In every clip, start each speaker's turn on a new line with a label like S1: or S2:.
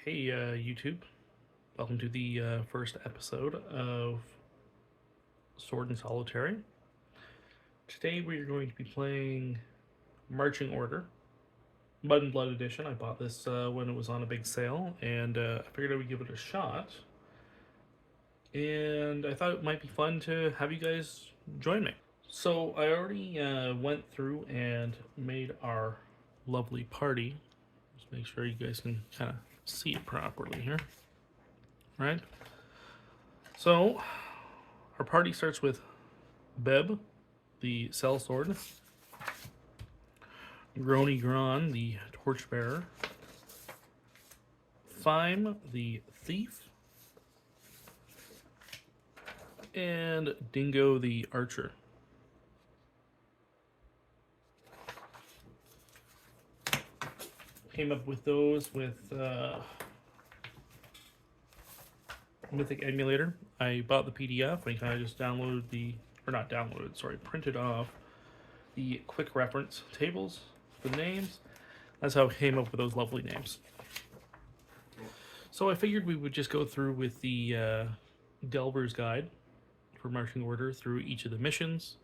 S1: Hey, YouTube. Welcome to the first episode of Sword and Solitary. Today we are going to be playing Marching Order, Mud and Blood Edition. I bought this when it was on a big sale, and I figured I would give it a shot. And I thought it might be fun to have you guys join me. So I already went through and made our lovely party. Just make sure you guys can kind of see it properly here. Right? So our party starts with Beb, the sellsword, Grony Gron, the torchbearer, Fime, the thief, and Dingo, the archer. Came up with those with Mythic Emulator. I bought the PDF and kind of just printed off the quick reference tables for the names. That's how I came up with those lovely names. So I figured we would just go through with the Delver's Guide for Marching Order through each of the missions,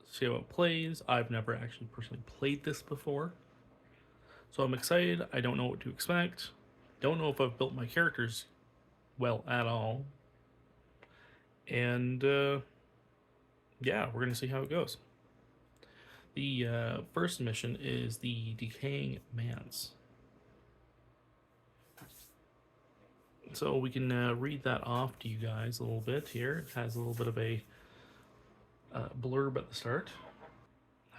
S1: see how it plays. I've never actually personally played this before, so I'm excited. I don't know what to expect. Don't know if I've built my characters well at all. And yeah, we're going to see how it goes. The first mission is the Decaying Manse. So we can read that off to you guys a little bit here. It has a little bit of a blurb at the start.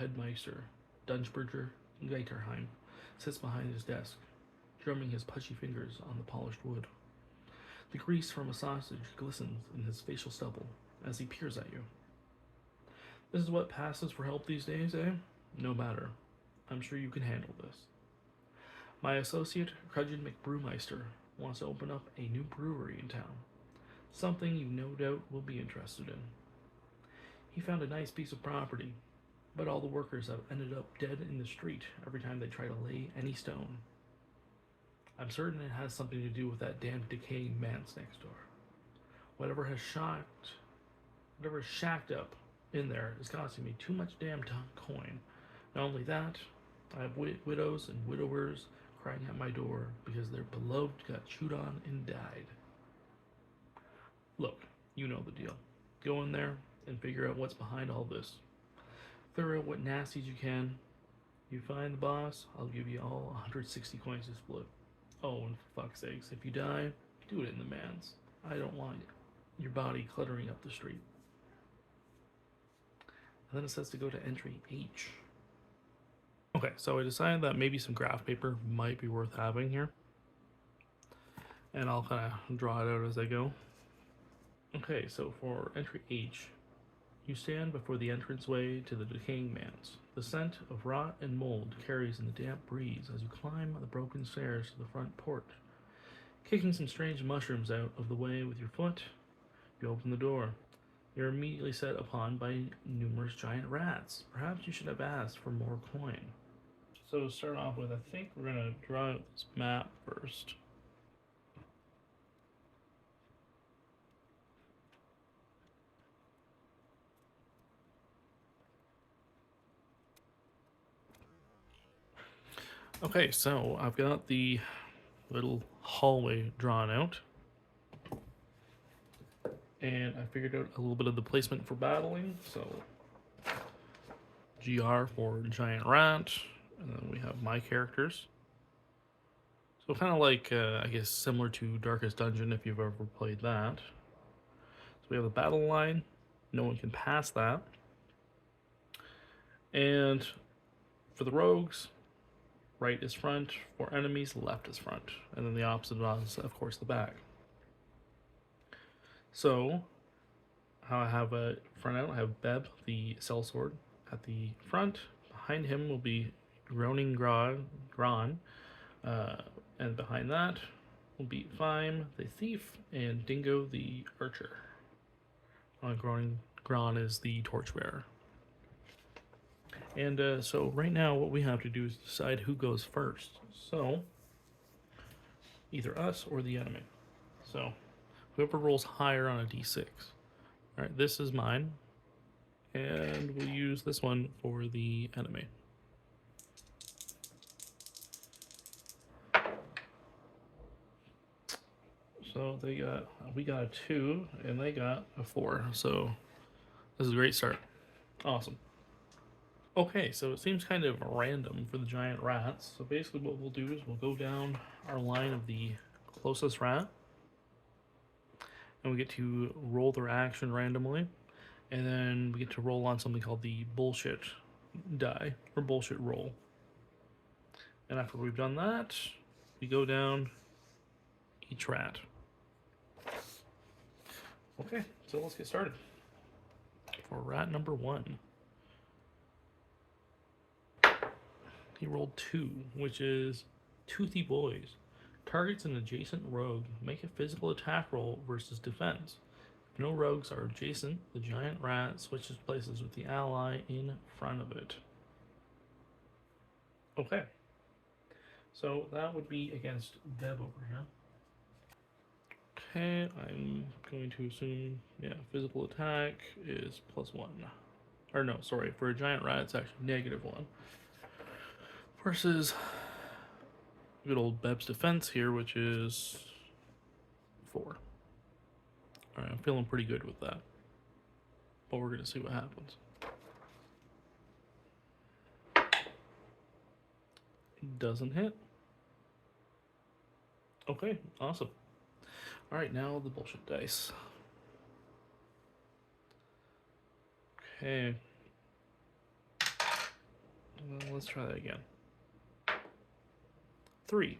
S1: Headmeister Dungeberger Geiterheim sits behind his desk, drumming his pudgy fingers on the polished wood. The grease from a sausage glistens in his facial stubble as he peers at you. This is what passes for help these days, eh? No matter. I'm sure you can handle this. My associate, Crudgeon McBrewmeister, wants to open up a new brewery in town. Something you no doubt will be interested in. He found a nice piece of property, but all the workers have ended up dead in the street every time they try to lay any stone. I'm certain it has something to do with that damn decaying manse next door. Whatever is shacked up in there is costing me too much damn coin. Not only that, I have widows and widowers crying at my door because their beloved got chewed on and died. Look, you know the deal. Go in there and figure out what's behind all this. Figure out what nasties you can. You find the boss, I'll give you all 160 coins to split. Oh, and for fuck's sakes, if you die, do it in the manse. I don't want your body cluttering up the street. And then it says to go to entry H. Okay, so I decided that maybe some graph paper might be worth having here. And I'll kind of draw it out as I go. Okay, so for entry H, you stand before the entranceway to the Decaying Manse. The scent of rot and mold carries in the damp breeze as you climb the broken stairs to the front porch. Kicking some strange mushrooms out of the way with your foot, you open the door. You're immediately set upon by numerous giant rats. Perhaps you should have asked for more coin. So to start off with, I think we're going to draw out this map first. Okay, so I've got the little hallway drawn out. And I figured out a little bit of the placement for battling. So GR for Giant Rat. And then we have my characters. So kind of like, I guess, similar to Darkest Dungeon if you've ever played that. So we have the battle line. No one can pass that. And for the rogues, right is front. For enemies, left is front. And then the opposite is, of course, the back. So, how I have a front out, I have Beb, the sellsword, at the front. Behind him will be Groaning Gron, and behind that will be Fime, the thief, and Dingo, the archer. Groaning Gron is the torchbearer. And so right now what we have to do is decide who goes first. So either us or the enemy. So whoever rolls higher on a d6. All right, this is mine, and we'll use this one for the enemy. So we got a 2, and they got a 4. So this is a great start. Awesome. Okay, so it seems kind of random for the giant rats. So basically what we'll do is we'll go down our line of the closest rat, and we get to roll their action randomly, and then we get to roll on something called the bullshit die, or bullshit roll. And after we've done that, we go down each rat. Okay, so let's get started. For rat number 1, he rolled 2, which is Toothy Boys. Targets an adjacent rogue. Make a physical attack roll versus defense. If no rogues are adjacent, the giant rat switches places with the ally in front of it. Okay. So that would be against Deb over here. Okay, I'm going to assume, physical attack is +1. Or no, sorry, for a giant rat it's actually -1. Versus good old Beb's defense here, which is 4. Alright, I'm feeling pretty good with that. But we're going to see what happens. Doesn't hit. Okay, awesome. Alright, now the bullshit dice. Okay. Well, let's try that again. 3.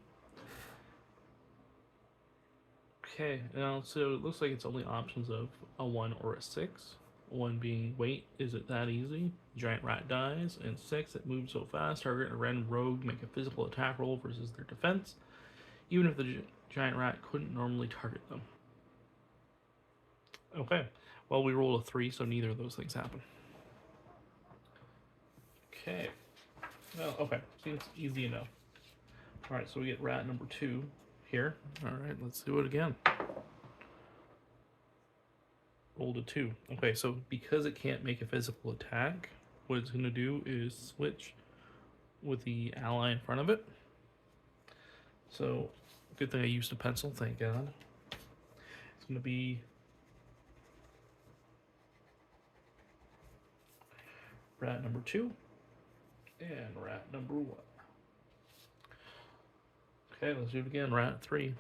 S1: Okay, now so it looks like it's only options of a 1 or a 6. 1 being, wait, is it that easy? Giant rat dies. And 6, it moves so fast. Target a random rogue, make a physical attack roll versus their defense, even if the giant rat couldn't normally target them. Okay, well, we rolled a 3, so neither of those things happen. Okay, well, okay, seems easy enough. Alright, so we get rat number 2 here. Alright, let's do it again. Rolled a 2. Okay, so because it can't make a physical attack, what it's going to do is switch with the ally in front of it. So, good thing I used a pencil, thank God. It's going to be rat number 2 and rat number 1. Okay, let's do it again. Rat 3.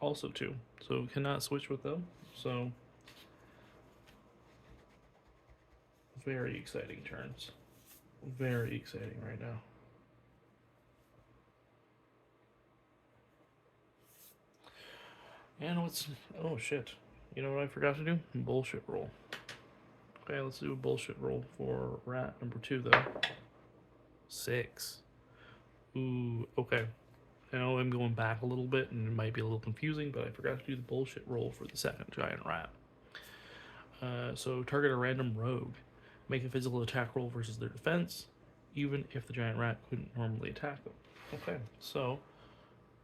S1: Also 2. So we cannot switch with them. So very exciting turns. Very exciting right now. And what's... oh shit. You know what I forgot to do? Bullshit roll. Okay, let's do a bullshit roll for rat number 2 though. 6. Ooh, okay. I know I'm going back a little bit and it might be a little confusing, but I forgot to do the bullshit roll for the second giant rat. So target a random rogue. Make a physical attack roll versus their defense, even if the giant rat couldn't normally attack them. Okay, so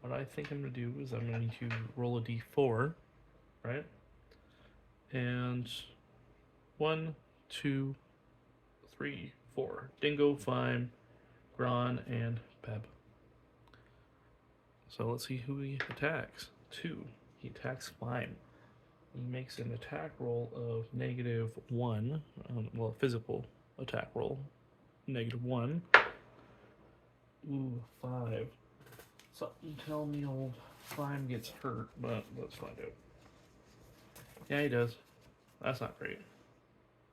S1: what I think I'm going to do is I'm going to roll a d4, right? And 1, 2, 3, 4. Dingo, Fime, Gron, and Peb. So let's see who he attacks. 2. He attacks Fime. He makes an attack roll of -1. Well, a physical attack roll. -1. Ooh, 5. Something tell me old Fime gets hurt, but let's find out. Yeah, he does. That's not great.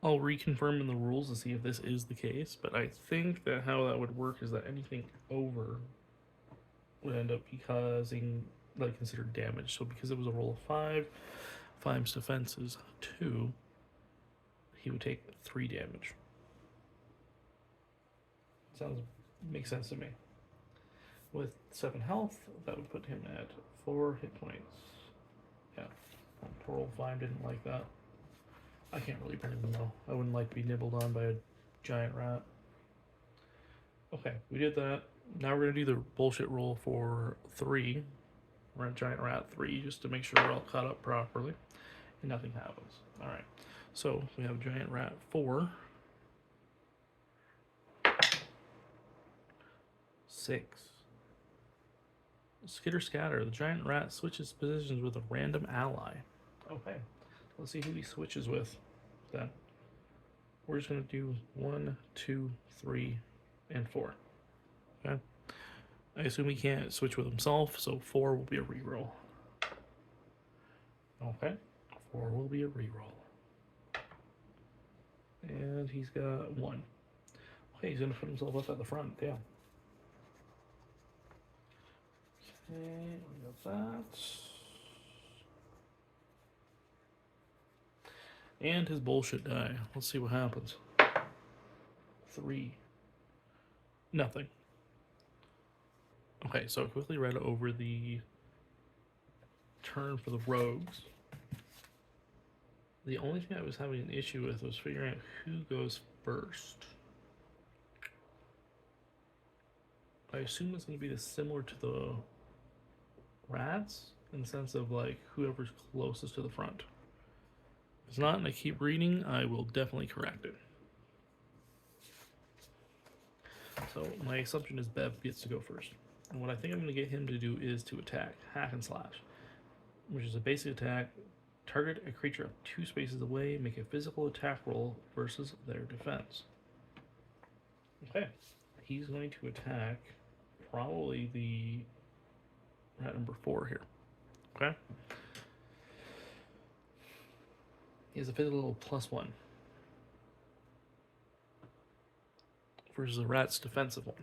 S1: I'll reconfirm in the rules to see if this is the case, but I think that how that would work is that anything over would end up causing, like, considered damage. So because it was a roll of 5, Fime's defense is 2, he would take 3 damage. Makes sense to me. With 7 health, that would put him at 4 hit points. Yeah, poor old Fime didn't like that. I can't really blame him though. I wouldn't like to be nibbled on by a giant rat. Okay, we did that. Now we're gonna do the bullshit roll for 3. We're at giant rat 3 just to make sure we're all caught up properly and nothing happens. All right. So we have giant rat 4, 6. Skitter scatter. The giant rat switches positions with a random ally. Okay. Let's see who he switches with then. We're just gonna do 1, 2, 3, and 4. Okay. I assume he can't switch with himself, so 4 will be a reroll. Okay. 4 will be a reroll. And he's got 1. Okay, he's gonna put himself up at the front. Damn. Okay, we got that. And his bullshit die. Let's see what happens. 3. Nothing. Okay, so I quickly read over the turn for the rogues. The only thing I was having an issue with was figuring out who goes first. I assume it's going to be similar to the rats in the sense of like whoever's closest to the front. If it's not and I keep reading, I will definitely correct it. So my assumption is Bev gets to go first. And what I think I'm going to get him to do is to attack, hack and slash, which is a basic attack. Target a creature 2 spaces away, make a physical attack roll versus their defense. Okay, he's going to attack probably the rat number 4 here. Okay, he has a physical +1 versus the rat's defensive 1.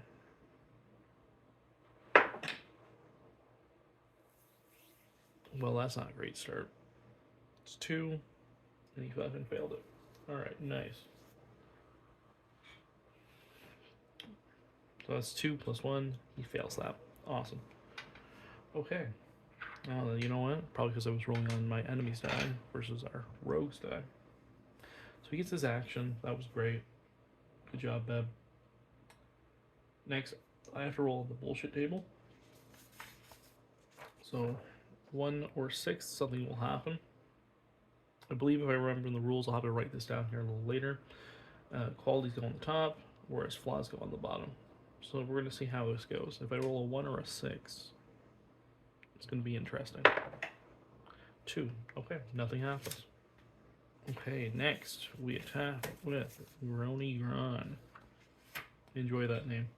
S1: Well, that's not a great start. It's 2, and he fucking failed it. Alright, nice. So that's 2 + 1. He fails that. Awesome. Okay. Now, you know what? Probably because I was rolling on my enemy's die versus our rogue's die. So he gets his action. That was great. Good job, Beb. Next, I have to roll the bullshit table. So 1 or 6, something will happen. I believe if I remember in the rules, I'll have to write this down here a little later. Qualities go on the top, whereas flaws go on the bottom. So we're going to see how this goes. If I roll a 1 or a 6, it's going to be interesting. 2. Okay, nothing happens. Okay, next we attack with Grony Gron. Enjoy that name.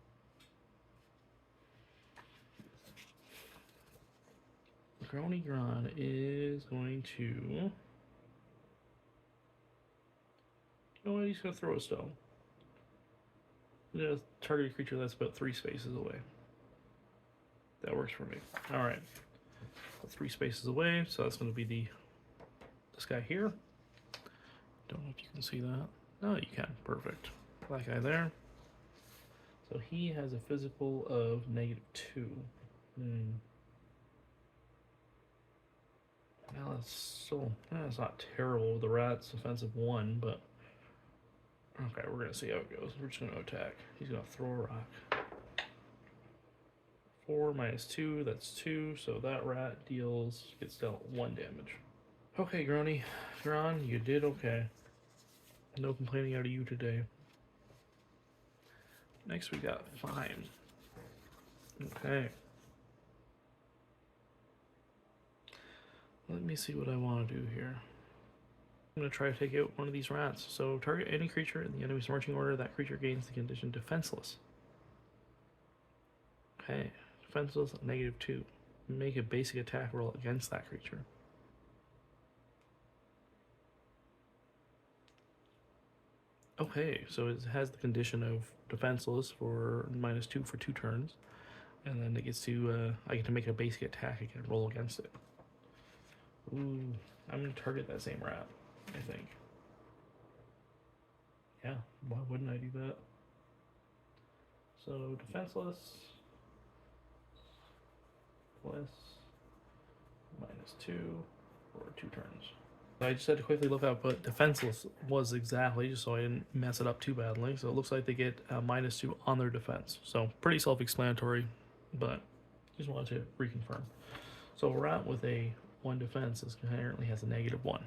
S1: Grony Gron is going to... You know what? He's going to throw a stone. He's going to target a creature that's about 3 spaces away. That works for me. Alright. 3 spaces away, so that's going to be this guy here. Don't know if you can see that. No, you can. Perfect. That guy there. So he has a physical of -2. Now that's not terrible. The rat's offensive 1, but okay, we're gonna see how it goes. We're just gonna attack. He's gonna throw a rock. 4 - 2, that's 2. So that rat gets dealt 1 damage. Okay, Grony, Gron, you did okay. No complaining out of you today. Next we got Fime. Okay. Let me see what I want to do here. I'm going to try to take out one of these rats. So target any creature in the enemy's marching order. That creature gains the condition defenseless. Okay. Defenseless, -2. Make a basic attack roll against that creature. Okay, so it has the condition of defenseless for -2 for 2 turns. And then it gets to, I get to make a basic attack again, roll against it. Ooh, I'm going to target that same rat, I think. Yeah, why wouldn't I do that? So, defenseless plus -2 for 2 turns. I just had to quickly look up what defenseless was exactly, just so I didn't mess it up too badly. So it looks like they get -2 on their defense. So pretty self-explanatory, but just wanted to reconfirm. So a rat with a 1 defense is currently has a -1.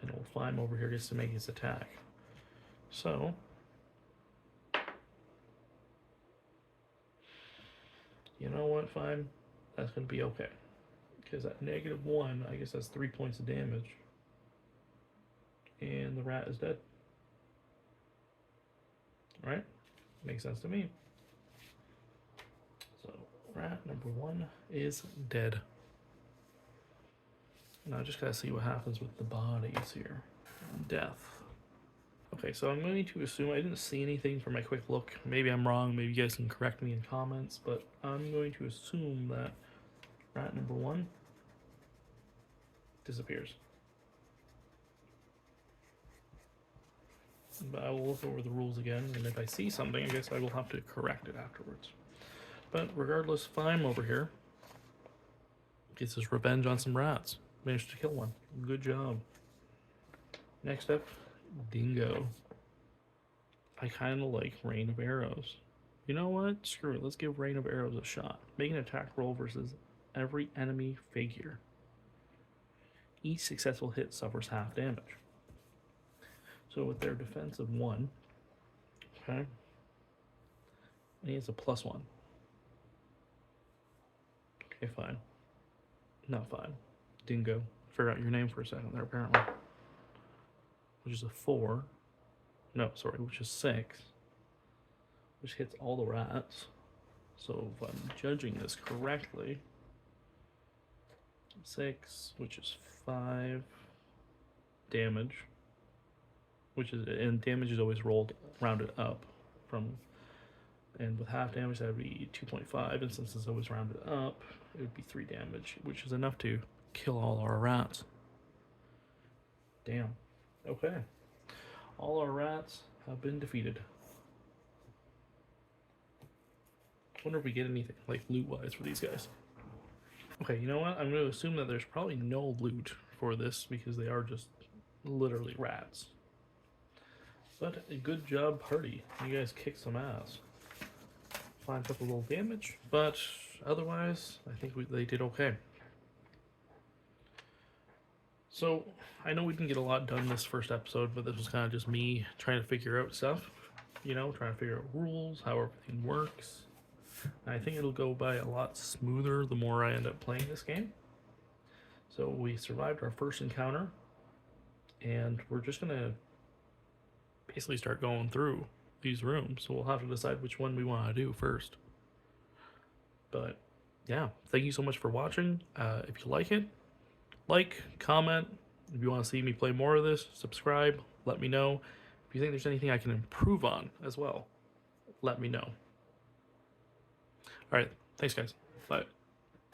S1: And old Fime over here gets to make his attack. So you know what, Fime? That's going to be okay. Because at -1, I guess that's 3 points of damage. And the rat is dead. Right? Makes sense to me. So, rat number 1 is dead. Now I just gotta see what happens with the bodies here. Death. Okay, so I'm going to assume I didn't see anything from my quick look. Maybe I'm wrong, maybe you guys can correct me in comments, but I'm going to assume that rat number 1 disappears. But I will look over the rules again, and if I see something, I guess I will have to correct it afterwards. But regardless, Fime over here gets his revenge on some rats. Managed to kill one. Good job. Next up, Dingo. I kind of like Rain of Arrows. You know what? Screw it. Let's give Rain of Arrows a shot. Make an attack roll versus every enemy figure. Each successful hit suffers half damage. So with their defense of 1, okay, and he has a +1. Okay, fine. Not fine. Dingo. Forgot your name for a second there, apparently. Which is a 4. No, sorry, which is 6. Which hits all the rats. So if I'm judging this correctly, 6, which is 5 damage. Which is, and damage is always rounded up from, and with half damage that would be 2.5, and since it's always rounded up, it would be 3 damage, which is enough to kill all our rats. Damn. Okay. All our rats have been defeated. I wonder if we get anything, like, loot-wise for these guys. Okay, you know what? I'm going to assume that there's probably no loot for this, because they are just literally rats. But a good job, party. You guys kicked some ass. Fine, took a little damage, but otherwise, I think they did okay. So, I know we didn't get a lot done this first episode, but this was kind of just me trying to figure out stuff. You know, trying to figure out rules, how everything works. And I think it'll go by a lot smoother the more I end up playing this game. So, we survived our first encounter, and we're just going to basically start going through these rooms, so we'll have to decide which one we want to do first. But yeah, thank you so much for watching. If you like it, like, comment. If you want to see me play more of this, subscribe. Let me know. If you think there's anything I can improve on as well, let me know. All right, thanks guys. Bye.